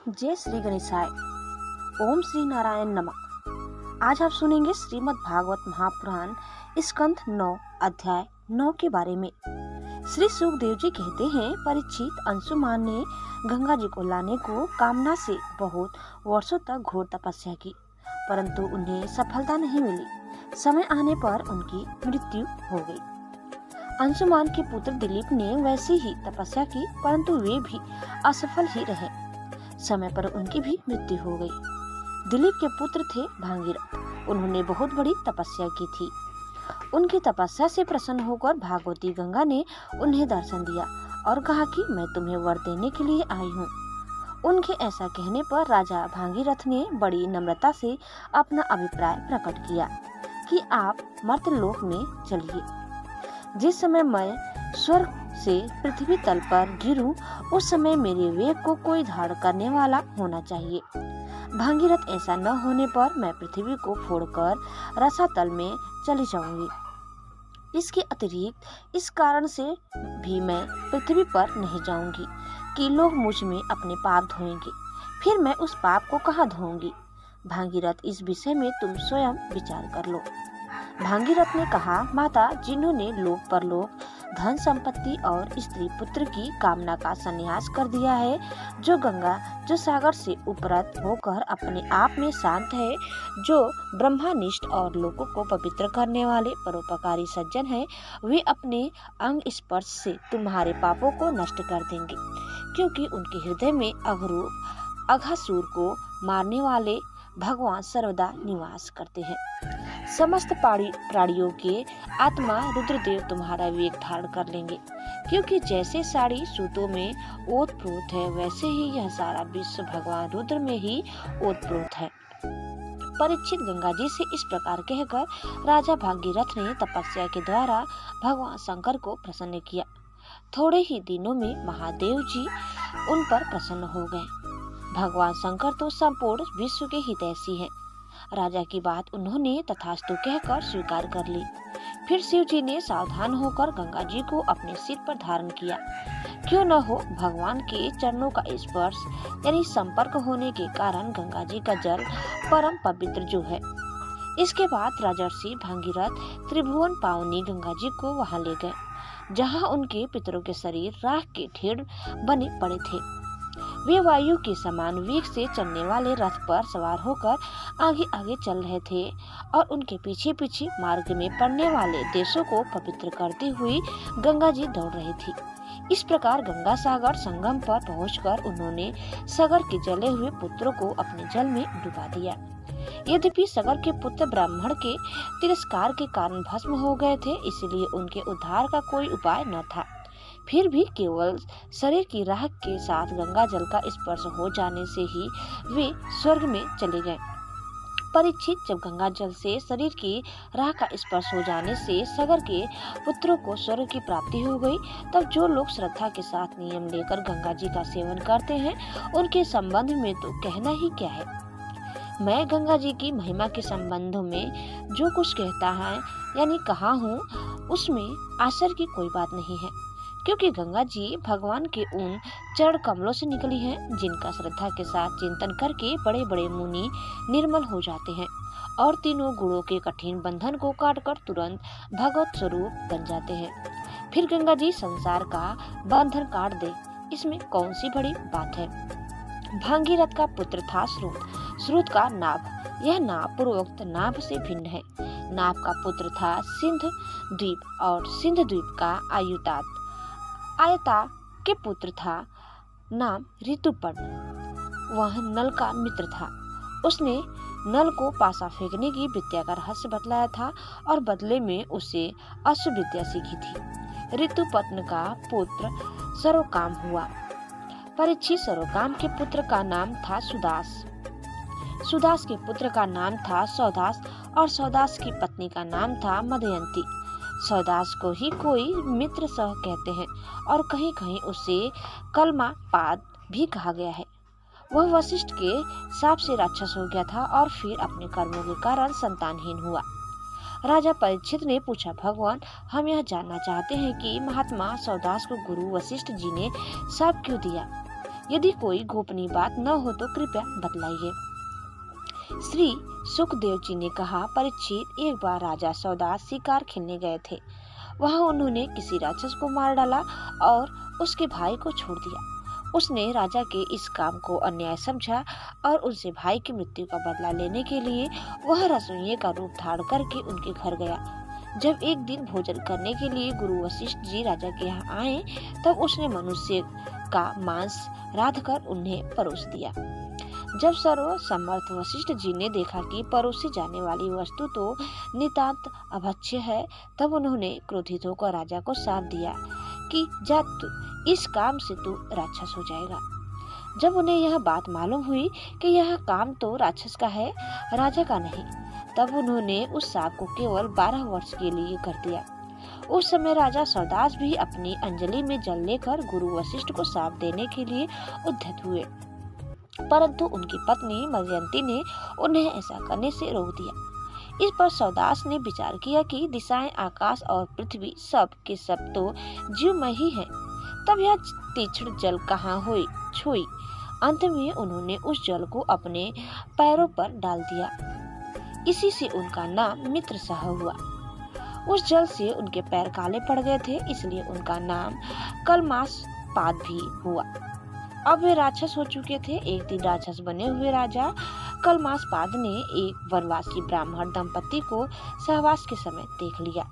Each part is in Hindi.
जय श्री गणेशाय। ओम श्री नारायण नमः। आज आप सुनेंगे श्रीमद् भागवत महापुराण स्कंध 9 अध्याय 9 के बारे में। श्री सुखदेव जी कहते हैं, परीक्षित, अंशुमान ने गंगा जी को लाने को कामना से बहुत वर्षों तक घोर तपस्या की, परंतु उन्हें सफलता नहीं मिली। समय आने पर उनकी मृत्यु हो गई। अंशुमान के पुत्र दिलीप ने वैसे ही तपस्या की, परंतु वे भी असफल ही रहे। समय पर उनकी भी मृत्यु हो गई। दिलीप के पुत्र थे भागीरथ। उन्होंने बहुत बड़ी तपस्या की थी। उनकी तपस्या से प्रसन्न होकर भागवती गंगा ने उन्हें दर्शन दिया और कहा कि मैं तुम्हें वर देने के लिए आई हूँ। उनके ऐसा कहने पर राजा भागीरथ ने बड़ी नम्रता से अपना अभिप्राय प्रकट किया कि आप मर्त्यलोक में चलिए। जिस समय मैं स्वर्ग से पृथ्वी तल पर गिरूं, उस समय मेरे वेग को कोई धारण करने वाला होना चाहिए। भागीरथ ऐसा न होने पर मैं पृथ्वी को फोड़कर रसातल में चली जाऊंगी। इसके अतिरिक्त इस कारण से भी मैं पृथ्वी पर नहीं जाऊंगी कि लोग मुझ में अपने पाप धोएंगे। फिर मैं उस पाप को कहाँ धोऊंगी? भागीरथ, इस विषय में तुम स्वयं विचार कर लो। भागीरथ ने कहा, माता, जिन्होंने लोक परलोक, धन संपत्ति और स्त्री पुत्र की कामना का संन्यास कर दिया है, जो सागर से उपरत होकर अपने आप में शांत है, जो ब्रह्मनिष्ठ और लोगों को पवित्र करने वाले परोपकारी सज्जन है, वे अपने अंग स्पर्श से तुम्हारे पापों को नष्ट कर देंगे, क्योंकि उनके हृदय में अघरूप अघासुर को मारने वाले भगवान सर्वदा निवास करते हैं। समस्त प्राणियों के आत्मा रुद्रदेव तुम्हारा वेग धारण कर लेंगे, क्योंकि जैसे साड़ी सूतों में ओतप्रोत है, वैसे ही यह सारा विश्व भगवान रुद्र में ही ओतप्रोत है। परीक्षित, गंगा जी से इस प्रकार कहकर राजा भागीरथ ने तपस्या के द्वारा भगवान शंकर को प्रसन्न किया। थोड़े ही दिनों में महादेव जी उन पर प्रसन्न हो गए। भगवान शंकर तो संपूर्ण विश्व के हितैषी हैं। राजा की बात उन्होंने तथास्तु कहकर स्वीकार कर ली। फिर शिव जी ने सावधान होकर गंगा जी को अपने सिर पर धारण किया। क्यों न हो, भगवान के चरणों का स्पर्श यानी संपर्क होने के कारण गंगा जी का जल परम पवित्र जो है। इसके बाद राजर्षि भागीरथ त्रिभुवन पावनी गंगा जी को वहां ले गए, जहां उनके पितरों के शरीर राख के ढेर बने पड़े थे। वे वायु के समान वेग से चलने वाले रथ पर सवार होकर आगे आगे चल रहे थे और उनके पीछे पीछे मार्ग में पड़ने वाले देशों को पवित्र करती हुई गंगा जी दौड़ रही थी। इस प्रकार गंगा सागर संगम पर पहुंचकर उन्होंने सगर के जले हुए पुत्रों को अपने जल में डुबा दिया। यद्यपि सगर के पुत्र ब्राह्मण के तिरस्कार के कारण भस्म हो गए थे, इसलिए उनके उद्धार का कोई उपाय न था। फिर भी केवल शरीर की राख के साथ गंगा जल का स्पर्श हो जाने से ही वे स्वर्ग में चले गए। परीक्षित, जब गंगा जल से शरीर की राख का स्पर्श हो जाने से सगर के पुत्रों को स्वर्ग की प्राप्ति हो गई, तब जो लोग श्रद्धा के साथ नियम लेकर गंगा जी का सेवन करते हैं, उनके संबंध में तो कहना ही क्या है। मैं गंगा जी की महिमा के संबंध में जो कुछ कहता है यानी कहा हूँ, उसमें आश्चर्य की कोई बात नहीं है, क्योंकि गंगा जी भगवान के उन चरण कमलों से निकली हैं, जिनका श्रद्धा के साथ चिंतन करके बड़े बड़े मुनि निर्मल हो जाते हैं और तीनों गुणों के कठिन बंधन को काटकर तुरंत भगवत स्वरूप बन जाते हैं। फिर गंगा जी संसार का बंधन काट दे, इसमें कौन सी बड़ी बात है। भागीरथ का पुत्र था श्रुत का नाभ। यह नाभ पूर्वोक्त नाभ से भिन्न है। नाभ का पुत्र था सिंध द्वीप और सिंध द्वीप का आयुतात। आयता के पुत्र था नाम ऋतुपर्ण। वह नल का मित्र था। उसने नल को पासा फेंकने की विद्या का रहस्य बतलाया था और बदले में उसे अश्व विद्या सीखी थी। ऋतुपर्ण का पुत्र सरोकाम हुआ। परीक्षित, सरोकाम के पुत्र का नाम था सुदास। सुदास के पुत्र का नाम था सौदास और सौदास की पत्नी का नाम था मदयंती। सौदास को ही कोई मित्र सह कहते हैं और कहीं कहीं उसे कलमा पाद भी कहा गया है। वह वशिष्ठ के शाप से राक्षस हो गया था और फिर अपने कर्मों के कारण संतानहीन हुआ। राजा परीक्षित ने पूछा, भगवान, हम यह जानना चाहते हैं कि महात्मा सौदास को गुरु वशिष्ठ जी ने शाप क्यों दिया। यदि कोई गोपनीय बात न हो तो कृपया बतलाइए। श्री सुखदेव जी ने कहा, परीक्षित, एक बार राजा सौदास शिकार खेलने गए थे। वहां उन्होंने किसी राक्षस को मार डाला और उसके भाई को छोड़ दिया। उसने राजा के इस काम को अन्याय समझा और उनसे भाई की मृत्यु का बदला लेने के लिए वह रसोइये का रूप धारण करके उनके घर गया। जब एक दिन भोजन करने के लिए गुरु वशिष्ठ जी राजा के यहाँ आए, तब उसने मनुष्य का मांस रांध कर उन्हें परोस दिया। जब सर्व समर्थ वशिष्ठ जी ने देखा कि परोसी जाने वाली वस्तु तो नितांत अभक्ष्य है, तब उन्होंने क्रोधित होकर राजा को शाप दिया कि जा तू, इस काम से तू राक्षस हो जाएगा। जब उन्हें यह बात मालूम हुई कि यह काम तो राक्षस का है, राजा का नहीं, तब उन्होंने उस शाप को केवल 12 वर्ष के लिए कर दिया। उस समय राजा सौदास भी अपनी अंजलि में जल लेकर गुरु वशिष्ठ को शाप देने के लिए उद्यत हुए, परंतु उनकी पत्नी मदयंती ने उन्हें ऐसा करने से रोक दिया। इस पर सौदास ने विचार किया कि दिशाएं, आकाश और पृथ्वी सब के सब तो जीवमय ही हैं। तब यह तीक्ष्ण जल कहाँ छुई। अंत में उन्होंने उस जल को अपने पैरों पर डाल दिया। इसी से उनका नाम मित्र सह हुआ। उस जल से उनके पैर काले पड़ गए थे, इसलिए उनका नाम कलमास पाद भी हुआ। अब वे राक्षस हो चुके थे। एक दिन राक्षस बने हुए राजा कलमास पाद ने एक वनवासी ब्राह्मण दंपति को सहवास के समय देख लिया।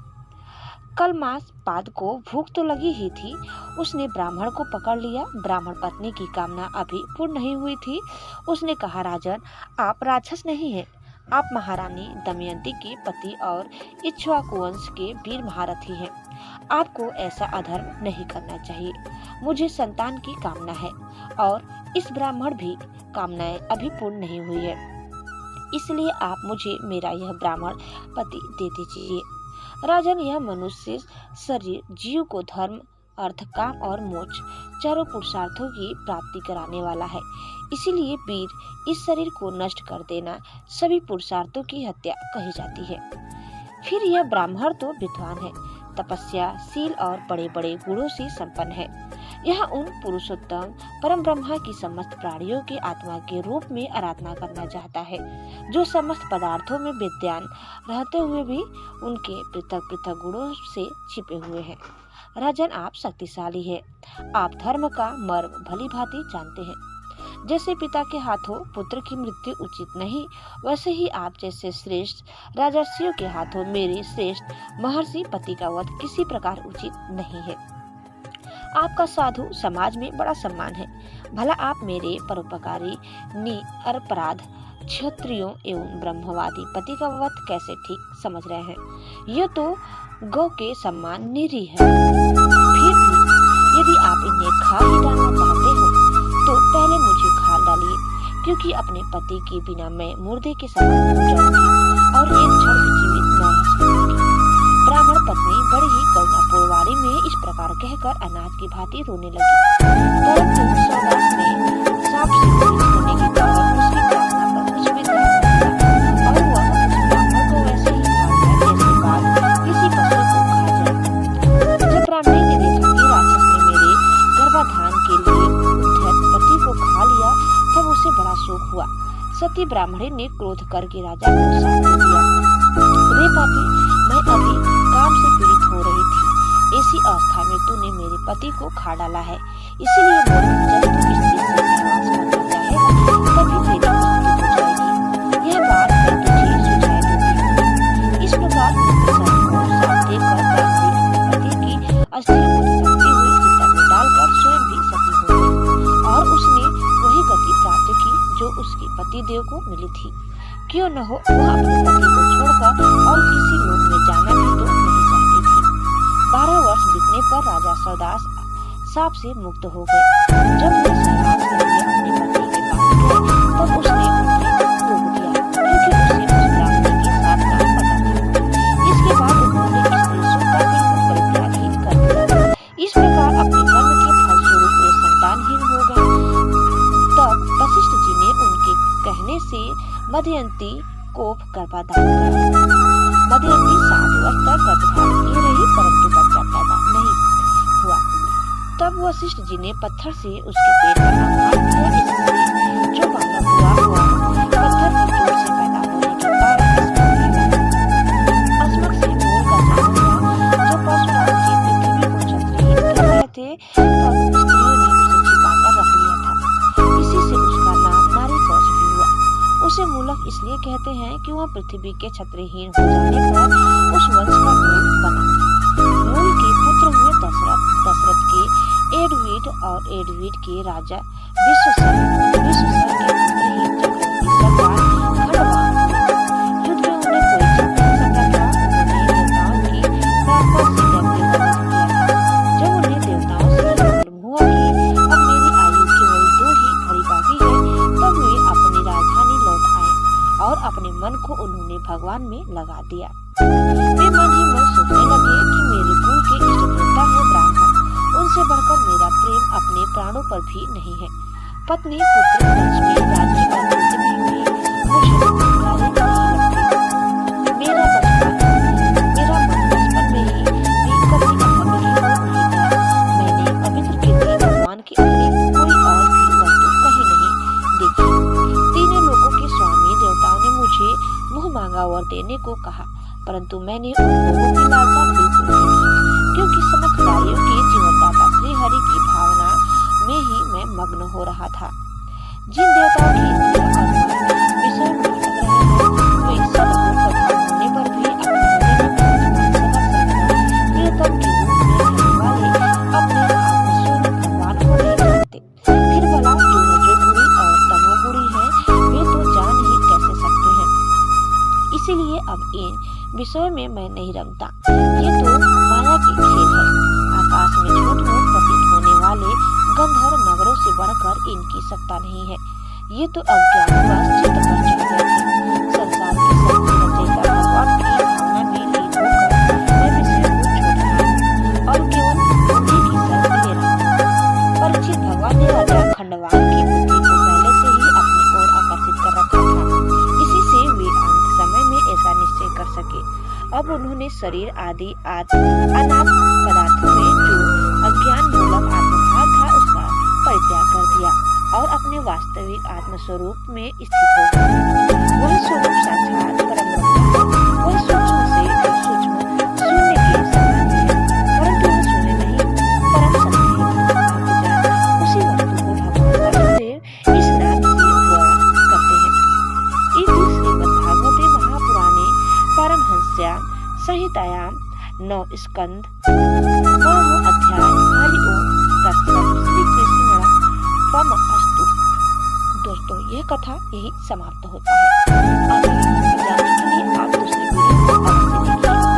कलमास पाद को भूख तो लगी ही थी। उसने ब्राह्मण को पकड़ लिया। ब्राह्मण पत्नी की कामना अभी पूर्ण नहीं हुई थी। उसने कहा, राजन, आप राक्षस नहीं हैं, आप महारानी दमयंती के पति और इक्ष्वाकु वंश के वीर महारथी हैं। आपको ऐसा अधर्म नहीं करना चाहिए। मुझे संतान की कामना है और इस ब्राह्मण भी कामनाएं अभी पूर्ण नहीं हुई है, इसलिए आप मुझे मेरा यह ब्राह्मण पति दे दीजिए। राजन, यह मनुष्य शरीर जीव को धर्म, अर्थ, काम और मोक्ष चारों पुरुषार्थों की प्राप्ति कराने वाला है। इसीलिए वीर, इस शरीर को नष्ट कर देना सभी पुरुषार्थों की हत्या कही जाती है। फिर यह ब्राह्मण तो विद्वान है, तपस्या, शील और बड़े बड़े गुणों से संपन्न है। यह उन पुरुषोत्तम परम ब्रह्मा की समस्त प्राणियों के आत्मा के रूप में आराधना करना चाहता है, जो समस्त पदार्थों में विद्यमान रहते हुए भी उनके पृथक पृथक गुणों से छिपे हुए हैं। राजन, आप शक्तिशाली है। आप धर्म का मर्म भली भांति जानते हैं। जैसे पिता के हाथों पुत्र की मृत्यु उचित नहीं, वैसे ही आप जैसे श्रेष्ठ राजर्षियों के हाथों मेरे श्रेष्ठ महर्षि पति का वध किसी प्रकार उचित नहीं है। आपका साधु समाज में बड़ा सम्मान है। भला आप मेरे परोपकारी निरपराध क्षत्रियों एवं ब्रह्मवादी पति का वध कैसे ठीक समझ रहे हैं? यह तो गौ के सम्मान निरी है। फिर भी यदि आप इन्हें खा ही डालना चाहते हो तो पहले मुझे खा डालिए, क्योंकि अपने पति के बिना मैं मुर्दे के समान हो जाऊंगी और एक क्षण भी जीवित न रह सकूंगी। ब्राह्मण पत्नी बड़ी ही करुणापूर्ण वाणी में इस प्रकार कहकर अनाज की भांति रोने लगी, परंतु सौदास ने सांप से पीड़ित होने के कारण उसकी प्रार्थना पर कुछ भी ध्यान नहीं दिया और वह उस ब्राह्मण को वैसे ही खा गया जैसे बाघ किसी पशु को खा जाए। जब ब्राह्मणी ने देखा कि राक्षस ने मेरे गर्भाधान के लिए उद्धत पति को खा लिया, तब उसे बड़ा शोक हुआ। सती ब्राह्मणी ने क्रोध करके राजा को शाप दे दिया, रे पापी, मैं अभी काम से पीड़ित हो रही थी, ऐसी अवस्था में तूने मेरे पति को खा डाला है। इसीलिए जब तू इस स्त्री से सहवास करना चाहेगा तभी तेरी मृत्यु हो जाएगी। यह बात मैं तुझे सुझाव देती हूँ। इस प्रकार सती को शाप देकर ब्राह्मणी अपने पति की अस्थियों को धुलती हुई चिता में डालकर स्वयं भी सती हो गई और उसने वही गति प्राप्त की जो उसके पति देव को मिली थी। क्यों न हो, वह अपने पति को छोड़कर और किसी लोक में जाना भी तो नहीं चाहती थी। 12 वर्ष बीतने पर राजा सौदास शाप से मुक्त हो गए। जब वे सहवास के लिए अपने पति के पास गए, तब उसने उन्हें रोक दिया, क्योंकि उसे उस ब्राह्मणी के साथ का पता था। इसके बाद उन्होंने स्त्री सुख का बिल्कुल परित्याग ही कर दिया। इस प्रकार अपने कर्म के फलस्वरूप वे संतानहीन हो गए। तब वशिष्ठ जी ने उनके कहने से मदयंती को गर्भाधान कराया। मदयंती 7 वर्ष तक गर्भधारण की रही, परंतु बच्चा पैदा नहीं हुआ। तब वशिष्ठ जी ने पत्थर से उसके पेट पर आघात किया। इससे जो बालक हुआ पत्थर की चोट से पैदा होने के कारण अस्मक से मूल का जन्म हुआ। जब परशुराम जी पृथ्वी को छत्रहीन कर रहे थे तब स्त्रियों ने उसे छिपाकर रख लिया था। इसी से उसका नाम नारीध्वज भी हुआ। उसे मूलक इसलिए कहते हैं कि वह पृथ्वी के छत्रहीन हो जाने पर उस वंश का मूल बना। मूल के पुत्र हुए दशरथ, दशरथ के एडवीड और एडवीड के राजा विश्वसर के पुत्र ही चक्रवर्ती सरदार खंडवान हुए। युद्ध में उन्हें कोई जीत नहीं सकता था। उन्होंने देवताओं की प्रार्थना से डरते हुए किया था। जब उन्हें देवताओं से मालूम हुआ कि अब मेरी आयु केवल 2 ही घड़ी बाकी है, तब वे अपनी राजधानी लौट आए और अपने मन को उन्होंने भगवान में लगा दिया। वे मन ही मन सोचने लगे कि मेरे कुल के इष्ट देवता है ब्राह्मण, उनसे बढ़कर मेरा प्रेम अपने प्राणों पर भी नहीं है। पत्नी, पुत्र, वंश में राज्य और पृथ्वी में मुझे प्यारे नहीं लगते। मेरा मन बचपन में ही कभी अधर्म की ओर नहीं गया। मैंने पवित्र कीर्ति भगवान के अतिरिक्त कोई और भी वस्तु कहीं नहीं देखी। तीनों लोगों के स्वामी देवताओं ने मुझे मुँह मांगा वर देने को कहा, परंतु मैंने उन लोगों की लालसा बिल्कुल नहीं की, क्योंकि समस्त कार्यों के जीवनदाता श्री हरि की भावना में ही मैं मग्न हो रहा था। जिन देवताओं की इंद्रियां और मन विषय में लग रहे हैं, वे सदगुण प्रधान होने पर भी अपने हृदय में विराजमान सदा सर्वदा प्रियतम के रूप में रहने वाले अपने आत्मस्वरूप भगवान को नहीं जानते। फिर भला जो रजोगुणी और तमोगुणी हैं, वे तो जान ही कैसे सकते हैं। इसीलिए अब इन विषयों में मैं नहीं रंगता। ये तो माया की खेल है। आकाश में झूठ-मूठ प्रतीत होने वाले गंधर्व नगरों से बढ़कर इनकी सत्ता नहीं है। ये तो अज्ञानवश चित्त पर चढ़ गए थे। संसार के सबके रचयिता भगवान की भावना में लीन होकर मैं विषयों को छोड़ रहा हूँ और केवल उन्हीं की शरण ले रहा हूँ। परीक्षित, भगवान ने राजा खंडवान की बुद्धि को पहले से ही अपनी ओर आकर्षित कर रखा था। इसी से वे अंत समय में ऐसा निश्चय कर सके। अब उन्होंने शरीर आदि अनाथ पदार्थों में जो अज्ञान मूलक आत्मभाव था उसका परित्याग कर दिया और अपने वास्तविक आत्मस्वरूप में स्थित हो गए। वह स्वरूप साक्षात परम ब्रह्म है। वह सूक्ष्म से भी सूक्ष्म शून्य के समान है, परंतु वह शून्य नहीं परम सत्य है। आप उसी वस्तु को भगवान वासुदेव इस नाम से वर्णन करते हैं। इति श्रीमद्भागवते महापुराणे पारमहंस्याम संहितायां 9 स्कंद 9 अध्याय। हरि ओम तत्सत्। श्री कृष्णार्पणमस्तु। दोस्तों, यह कथा यही समाप्त होता है। आगे जानने के लिए आप दूसरे वीडियो को अवश्य देखिए।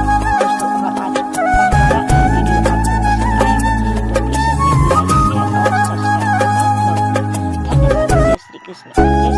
दोस्तों, अगर आज का हमारा वीडियो आपको पसंद आया हो तो प्लीज इसे लाइक, शेयर और सब्सक्राइब करना न भूलें। धन्यवाद। जय श्री कृष्ण।